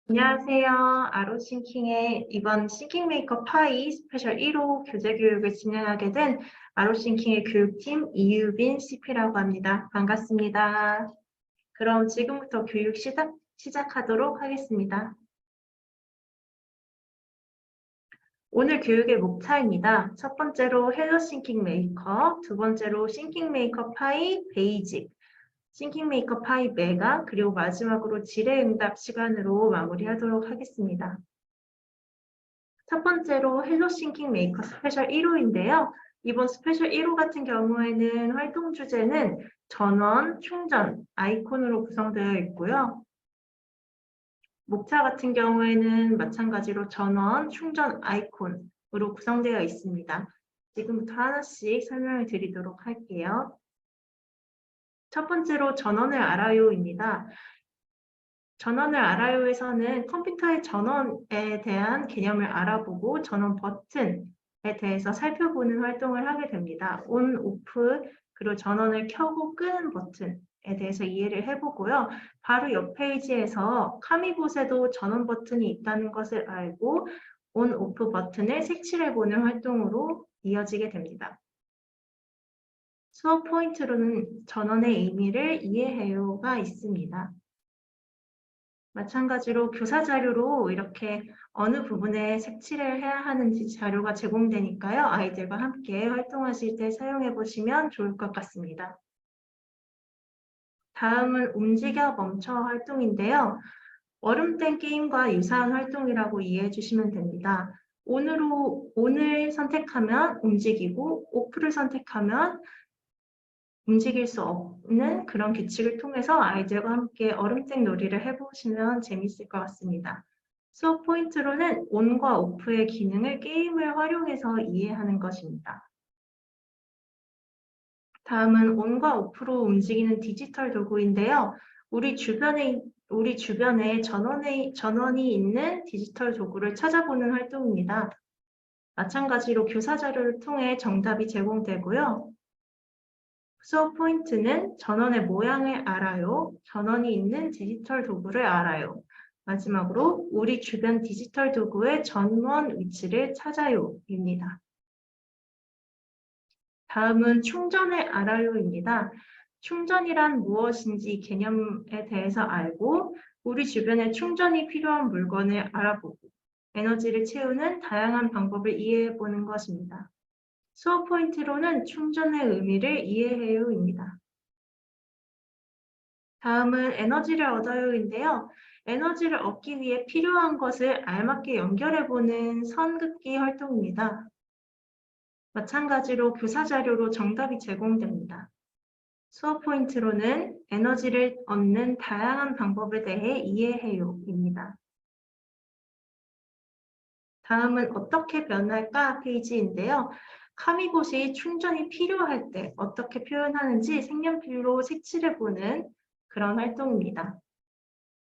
안녕하세요. 아로싱킹의 이번 싱킹메이커 파이 스페셜 1호 교재 교육을 진행하게 된 아로싱킹의 교육팀 이유빈 CP라고 합니다. 반갑습니다. 그럼 지금부터 교육 시작하도록 하겠습니다. 오늘 교육의 목차입니다. 첫 번째로 헬로 싱킹 메이커, 두 번째로 싱킹 메이커 파이 베이직, 싱킹 메이커 파이 메가, 그리고 마지막으로 질의응답 시간으로 마무리하도록 하겠습니다. 첫 번째로 헬로 싱킹 메이커 스페셜 1호인데요. 이번 스페셜 1호 같은 경우에는 활동 주제는 전원, 충전, 아이콘으로 구성되어 있고요. 목차 같은 경우에는 마찬가지로 전원, 충전, 아이콘으로 구성되어 있습니다. 지금부터 하나씩 설명을 드리도록 할게요. 첫 번째로 전원을 알아요입니다. 전원을 알아요에서는 컴퓨터의 전원에 대한 개념을 알아보고 전원 버튼에 대해서 살펴보는 활동을 하게 됩니다. 온, 오프, 그리고 전원을 켜고 끄는 버튼에 대해서 이해를 해보고요. 바로 옆 페이지에서 카미봇에도 전원 버튼이 있다는 것을 알고 온, 오프 버튼을 색칠해보는 활동으로 이어지게 됩니다. 수업 포인트로는 전원의 의미를 이해해요가 있습니다. 마찬가지로 교사 자료로 이렇게 어느 부분에 색칠을 해야 하는지 자료가 제공되니까요. 아이들과 함께 활동하실 때 사용해 보시면 좋을 것 같습니다. 다음은 움직여 멈춰 활동인데요. 얼음땡 게임과 유사한 활동이라고 이해해 주시면 됩니다. 온을 선택하면 움직이고 오프를 선택하면 움직일 수 없는 그런 규칙을 통해서 아이들과 함께 얼음땡 놀이를 해보시면 재밌을 것 같습니다. 수업 포인트로는 온과 오프의 기능을 게임을 활용해서 이해하는 것입니다. 다음은 온과 오프로 움직이는 디지털 도구인데요. 우리 주변에 전원이 있는 디지털 도구를 찾아보는 활동입니다. 마찬가지로 교사 자료를 통해 정답이 제공되고요. 수업 포인트는 전원의 모양을 알아요. 전원이 있는 디지털 도구를 알아요. 마지막으로 우리 주변 디지털 도구의 전원 위치를 찾아요입니다. 다음은 충전을 알아요입니다. 충전이란 무엇인지 개념에 대해서 알고 우리 주변에 충전이 필요한 물건을 알아보고 에너지를 채우는 다양한 방법을 이해해 보는 것입니다. 수업 포인트로는 충전의 의미를 이해해요입니다. 다음은 에너지를 얻어요인데요. 에너지를 얻기 위해 필요한 것을 알맞게 연결해보는 선긋기 활동입니다. 마찬가지로 교사 자료로 정답이 제공됩니다. 수업 포인트로는 에너지를 얻는 다양한 방법에 대해 이해해요입니다. 다음은 어떻게 변할까 페이지인데요. 카미봇이 충전이 필요할 때 어떻게 표현하는지 색연필로 색칠해보는 그런 활동입니다.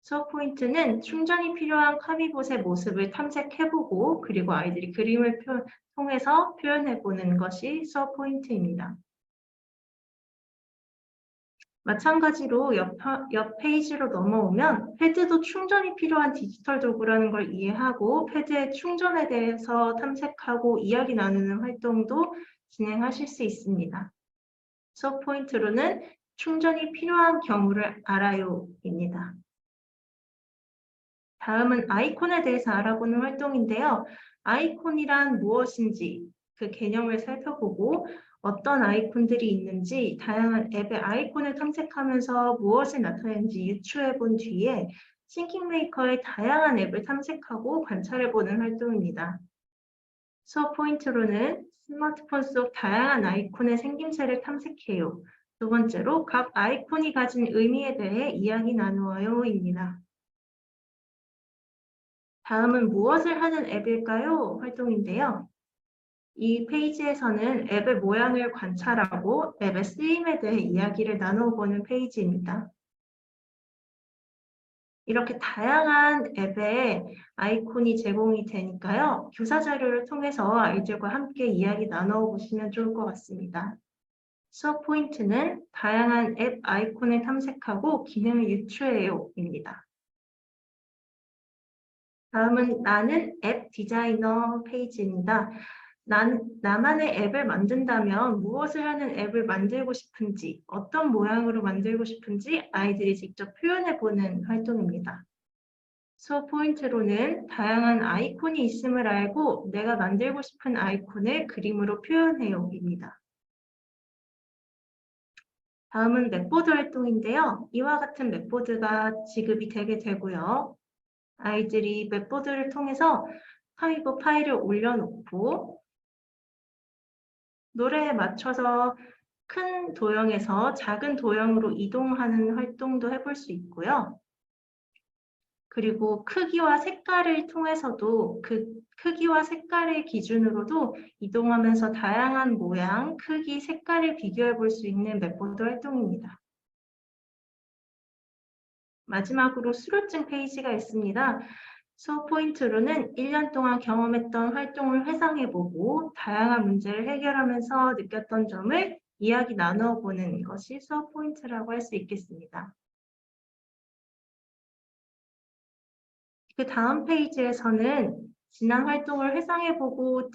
수업 포인트는 충전이 필요한 카미봇의 모습을 탐색해보고 그리고 아이들이 그림을 통해서 표현해보는 것이 수업 포인트입니다. 마찬가지로 옆 페이지로 넘어오면 패드도 충전이 필요한 디지털 도구라는 걸 이해하고 패드의 충전에 대해서 탐색하고 이야기 나누는 활동도 진행하실 수 있습니다. 수업 포인트로는 충전이 필요한 경우를 알아요입니다. 다음은 아이콘에 대해서 알아보는 활동인데요. 아이콘이란 무엇인지 그 개념을 살펴보고 어떤 아이콘들이 있는지 다양한 앱의 아이콘을 탐색하면서 무엇을 나타내는지 유추해 본 뒤에 싱킹메이커의 다양한 앱을 탐색하고 관찰해 보는 활동입니다. 수업 포인트로는 스마트폰 속 다양한 아이콘의 생김새를 탐색해요. 두 번째로 각 아이콘이 가진 의미에 대해 이야기 나누어요입니다. 다음은 무엇을 하는 앱일까요? 활동인데요. 이 페이지에서는 앱의 모양을 관찰하고 앱의 쓰임에 대해 이야기를 나눠보는 페이지입니다. 이렇게 다양한 앱의 아이콘이 제공이 되니까요. 교사 자료를 통해서 아이들과 함께 이야기 나눠보시면 좋을 것 같습니다. 수업 포인트는 다양한 앱 아이콘을 탐색하고 기능을 유추해요입니다. 다음은 나는 앱 디자이너 페이지입니다. 나만의 앱을 만든다면 무엇을 하는 앱을 만들고 싶은지, 어떤 모양으로 만들고 싶은지 아이들이 직접 표현해보는 활동입니다. 수업 포인트로는 다양한 아이콘이 있음을 알고 내가 만들고 싶은 아이콘을 그림으로 표현해요입니다. 다음은 맵보드 활동인데요. 이와 같은 맵보드가 지급이 되게 되고요. 아이들이 맵보드를 통해서 파이브 파일을 올려놓고 노래에 맞춰서 큰 도형에서 작은 도형으로 이동하는 활동도 해볼 수 있고요. 그리고 크기와 색깔을 통해서도 그 크기와 색깔의 기준으로도 이동하면서 다양한 모양, 크기, 색깔을 비교해 볼 수 있는 맵보드 활동입니다. 마지막으로 수료증 페이지가 있습니다. 수업 포인트로는 1년 동안 경험했던 활동을 회상해보고 다양한 문제를 해결하면서 느꼈던 점을 이야기 나누어보는 것이 수업 포인트라고 할 수 있겠습니다. 그 다음 페이지에서는 지난 활동을 회상해보고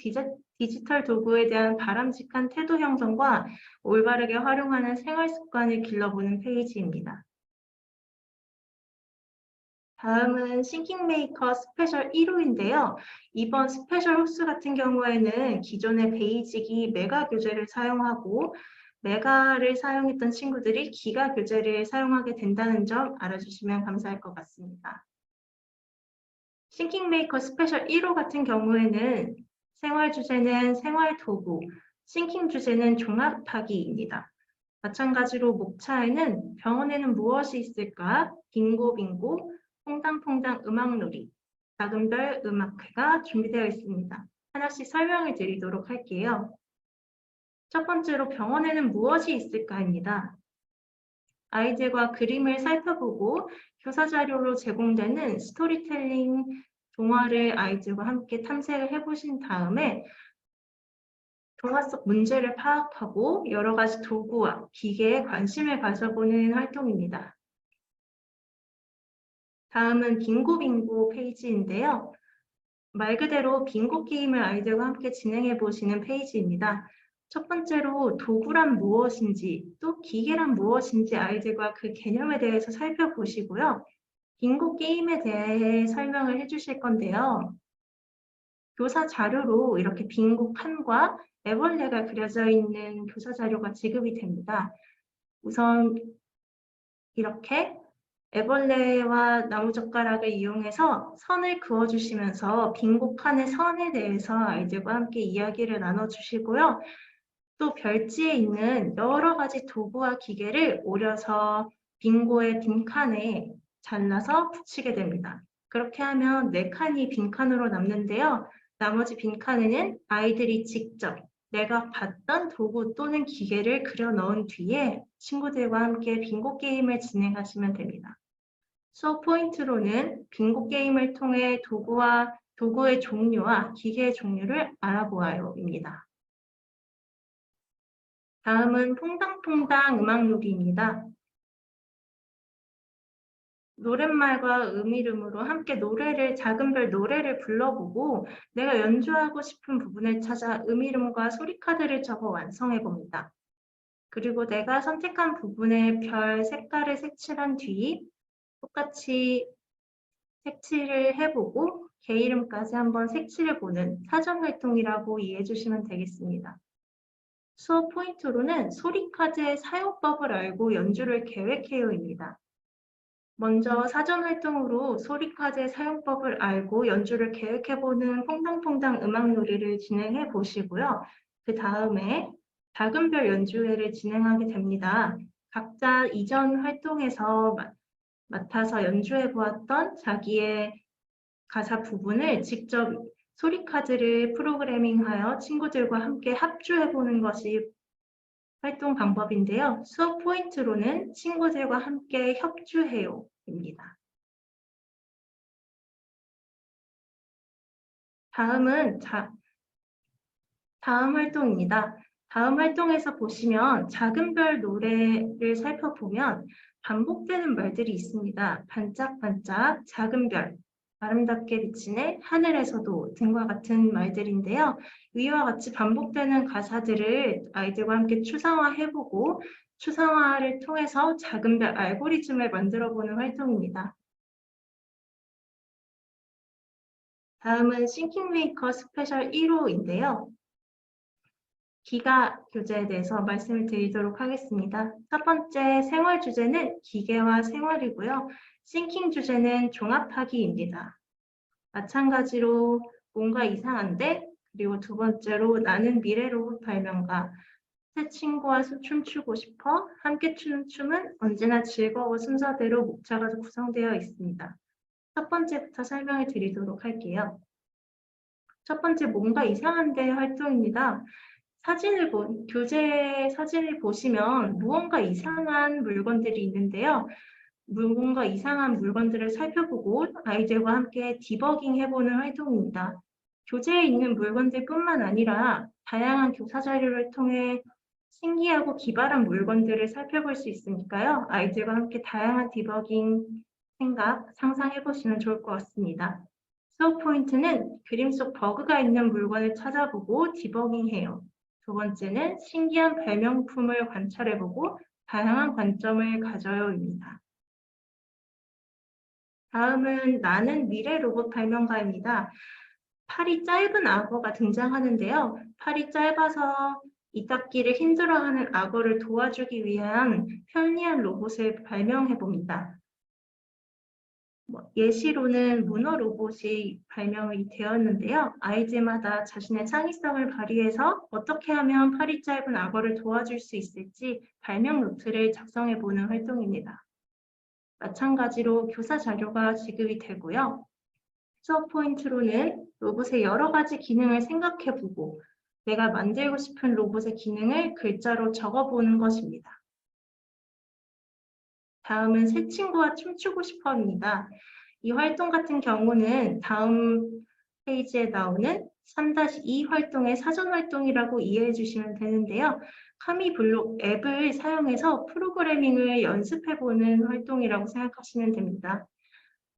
디지털 도구에 대한 바람직한 태도 형성과 올바르게 활용하는 생활 습관을 길러보는 페이지입니다. 다음은 싱킹메이커 스페셜 1호인데요. 이번 스페셜 호스 같은 경우에는 기존의 베이직이 메가 교재를 사용하고 메가를 사용했던 친구들이 기가 교재를 사용하게 된다는 점 알아주시면 감사할 것 같습니다. 싱킹메이커 스페셜 1호 같은 경우에는 생활 주제는 생활 도구, 싱킹 주제는 종합하기입니다. 마찬가지로 목차에는 병원에는 무엇이 있을까? 빙고빙고, 퐁당퐁당 음악놀이, 작은별 음악회가 준비되어 있습니다. 하나씩 설명을 드리도록 할게요. 첫 번째로 병원에는 무엇이 있을까입니다. 아이들과 그림을 살펴보고 교사 자료로 제공되는 스토리텔링 동화를 아이들과 함께 탐색을 해보신 다음에 동화 속 문제를 파악하고 여러 가지 도구와 기계에 관심을 가져보는 활동입니다. 다음은 빙고빙고 페이지인데요. 말 그대로 빙고 게임을 아이들과 함께 진행해 보시는 페이지입니다. 첫 번째로 도구란 무엇인지 또 기계란 무엇인지 아이들과 그 개념에 대해서 살펴보시고요. 빙고 게임에 대해 설명을 해주실 건데요. 교사 자료로 이렇게 빙고 칸과 애벌레가 그려져 있는 교사 자료가 지급이 됩니다. 우선 이렇게 애벌레와 나무젓가락을 이용해서 선을 그어주시면서 빙고 칸의 선에 대해서 아이들과 함께 이야기를 나눠주시고요. 또 별지에 있는 여러 가지 도구와 기계를 오려서 빙고의 빈칸에 잘라서 붙이게 됩니다. 그렇게 하면 4칸이 빈칸으로 남는데요. 나머지 빈칸에는 아이들이 직접 내가 봤던 도구 또는 기계를 그려 넣은 뒤에 친구들과 함께 빙고 게임을 진행하시면 됩니다. 수업 포인트로는 빙고 게임을 통해 도구의 종류와 기계의 종류를 알아보아요입니다. 다음은 퐁당퐁당 음악놀이입니다. 노랫말과 음이름으로 함께 작은 별 노래를 불러보고 내가 연주하고 싶은 부분을 찾아 음이름과 소리카드를 적어 완성해 봅니다. 그리고 내가 선택한 부분에 별 색깔을 색칠한 뒤 똑같이 색칠을 해보고 개 이름까지 한번 색칠해보는 사전 활동이라고 이해해 주시면 되겠습니다. 수업 포인트로는 소리카드의 사용법을 알고 연주를 계획해요입니다. 먼저 사전 활동으로 소리카드의 사용법을 알고 연주를 계획해보는 퐁당퐁당 음악놀이를 진행해 보시고요. 그 다음에 작은 별 연주회를 진행하게 됩니다. 각자 이전 활동에서 맡아서 연주해 보았던 자기의 가사 부분을 직접 소리카드를 프로그래밍하여 친구들과 함께 합주해 보는 것이 활동 방법인데요. 수업 포인트로는 친구들과 함께 협주해요입니다. 다음 활동입니다. 다음 활동에서 보시면 작은 별 노래를 살펴보면 반복되는 말들이 있습니다. 반짝반짝, 작은 별, 아름답게 비치네, 하늘에서도 등과 같은 말들인데요. 위와 같이 반복되는 가사들을 아이들과 함께 추상화해보고 추상화를 통해서 작은별 알고리즘을 만들어보는 활동입니다. 다음은 싱킹메이커 스페셜 1호인데요. 기가 교재에 대해서 말씀을 드리도록 하겠습니다. 첫 번째 생활 주제는 기계와 생활이고요. 싱킹 주제는 종합하기입니다. 마찬가지로 뭔가 이상한데, 그리고 두 번째로 나는 미래 로봇 발명가, 새 친구와 춤추고 싶어, 함께 추는 춤은 언제나 즐거워 순서대로 목차가 구성되어 있습니다. 첫 번째부터 설명을 드리도록 할게요. 첫 번째 뭔가 이상한데 활동입니다. 교재 사진을 보시면 무언가 이상한 물건들이 있는데요. 뭔가 이상한 물건들을 살펴보고 아이들과 함께 디버깅 해보는 활동입니다. 교재에 있는 물건들뿐만 아니라 다양한 교사 자료를 통해 신기하고 기발한 물건들을 살펴볼 수 있으니까요. 아이들과 함께 다양한 디버깅 생각, 상상해보시면 좋을 것 같습니다. 수업 포인트는 그림 속 버그가 있는 물건을 찾아보고 디버깅해요. 두 번째는 신기한 발명품을 관찰해보고 다양한 관점을 가져요입니다. 다음은 나는 미래 로봇 발명가입니다. 팔이 짧은 악어가 등장하는데요. 팔이 짧아서 이닦기를 힘들어하는 악어를 도와주기 위한 편리한 로봇을 발명해봅니다. 예시로는 문어 로봇이 발명이 되었는데요. 아이들마다 자신의 창의성을 발휘해서 어떻게 하면 팔이 짧은 악어를 도와줄 수 있을지 발명 노트를 작성해보는 활동입니다. 마찬가지로 교사 자료가 지급이 되고요. 수업 포인트로는 로봇의 여러 가지 기능을 생각해보고 내가 만들고 싶은 로봇의 기능을 글자로 적어보는 것입니다. 다음은 새 친구와 춤추고 싶어입니다. 이 활동 같은 경우는 다음 페이지에 나오는 3-2 활동의 사전 활동이라고 이해해 주시면 되는데요. 카미블록 앱을 사용해서 프로그래밍을 연습해보는 활동이라고 생각하시면 됩니다.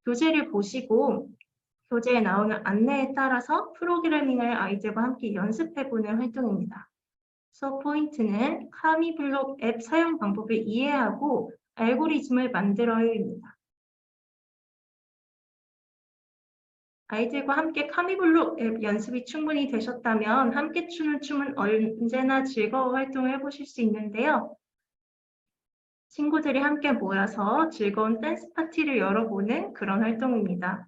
교재를 보시고 교재에 나오는 안내에 따라서 프로그래밍을 아이들과 함께 연습해보는 활동입니다. 수업 포인트는 카미블록 앱 사용 방법을 이해하고 알고리즘을 만들어요입니다. 아이들과 함께 카미블록 앱 연습이 충분히 되셨다면 함께 추는 춤은 언제나 즐거워 활동을 해보실 수 있는데요. 친구들이 함께 모여서 즐거운 댄스 파티를 열어보는 그런 활동입니다.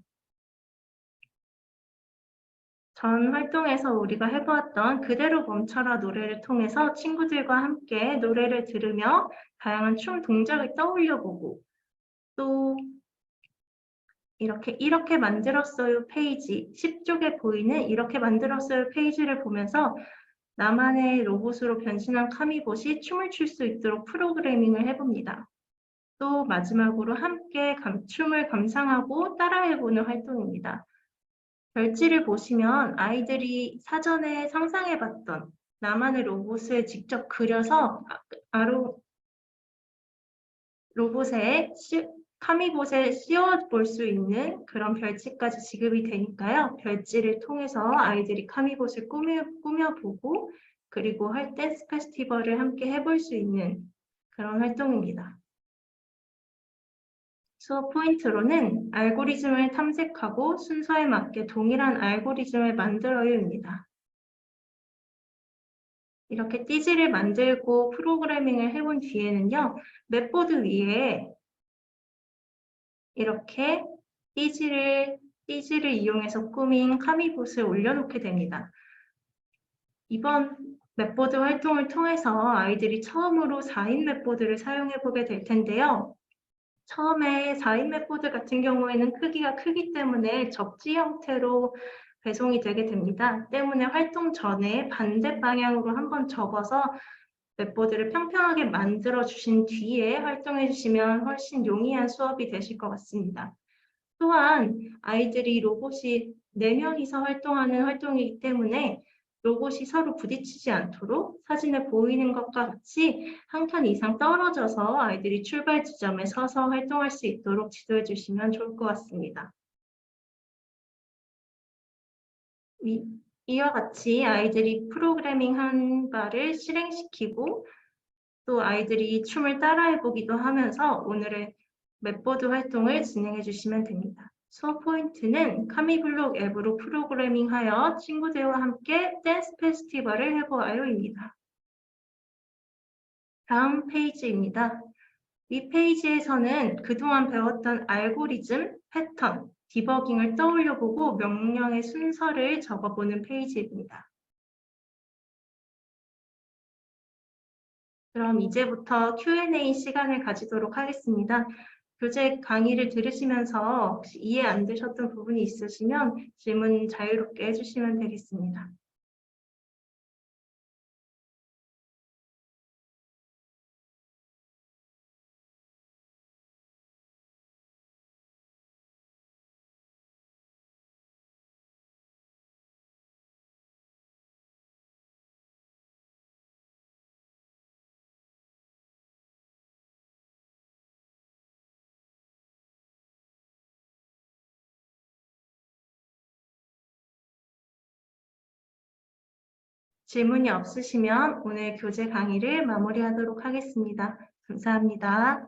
전 활동에서 우리가 해보았던 그대로 멈춰라 노래를 통해서 친구들과 함께 노래를 들으며 다양한 춤 동작을 떠올려보고 또 이렇게 만들었어요 페이지, 10쪽에 보이는 이렇게 만들었어요 페이지를 보면서 나만의 로봇으로 변신한 카미봇이 춤을 출 수 있도록 프로그래밍을 해봅니다. 또 마지막으로 함께 춤을 감상하고 따라해보는 활동입니다. 별지를 보시면 아이들이 사전에 상상해봤던 나만의 로봇을 직접 그려서 카미봇에 씌워볼 수 있는 그런 별지까지 지급이 되니까요. 별지를 통해서 아이들이 카미봇을 꾸며보고 그리고 댄스 페스티벌을 함께 해볼 수 있는 그런 활동입니다. 수업 포인트로는 알고리즘을 탐색하고 순서에 맞게 동일한 알고리즘을 만들어요입니다. 이렇게 띠지를 만들고 프로그래밍을 해본 뒤에는요. 맵보드 위에 이렇게 띠지를 이용해서 꾸민 카미봇을 올려놓게 됩니다. 이번 맵보드 활동을 통해서 아이들이 처음으로 4인 맵보드를 사용해보게 될 텐데요. 처음에 4인 맵보드 같은 경우에는 크기가 크기 때문에 접지 형태로 배송이 되게 됩니다. 때문에 활동 전에 반대 방향으로 한번 접어서 맵보드를 평평하게 만들어 주신 뒤에 활동해 주시면 훨씬 용이한 수업이 되실 것 같습니다. 또한 아이들이 로봇이 4명이서 활동하는 활동이기 때문에 로봇이 서로 부딪히지 않도록 사진에 보이는 것과 같이 한 칸 이상 떨어져서 아이들이 출발 지점에 서서 활동할 수 있도록 지도해 주시면 좋을 것 같습니다. 이와 같이 아이들이 프로그래밍한 바를 실행시키고 또 아이들이 춤을 따라해보기도 하면서 오늘의 맵보드 활동을 진행해 주시면 됩니다. 수업 포인트는 카미블록 앱으로 프로그래밍하여 친구들과 함께 댄스 페스티벌을 해보아요입니다. 다음 페이지입니다. 이 페이지에서는 그동안 배웠던 알고리즘, 패턴, 디버깅을 떠올려보고 명령의 순서를 적어보는 페이지입니다. 그럼 이제부터 Q&A 시간을 가지도록 하겠습니다. 교재 강의를 들으시면서 혹시 이해 안 되셨던 부분이 있으시면 질문 자유롭게 해주시면 되겠습니다. 질문이 없으시면 오늘 교재 강의를 마무리하도록 하겠습니다. 감사합니다.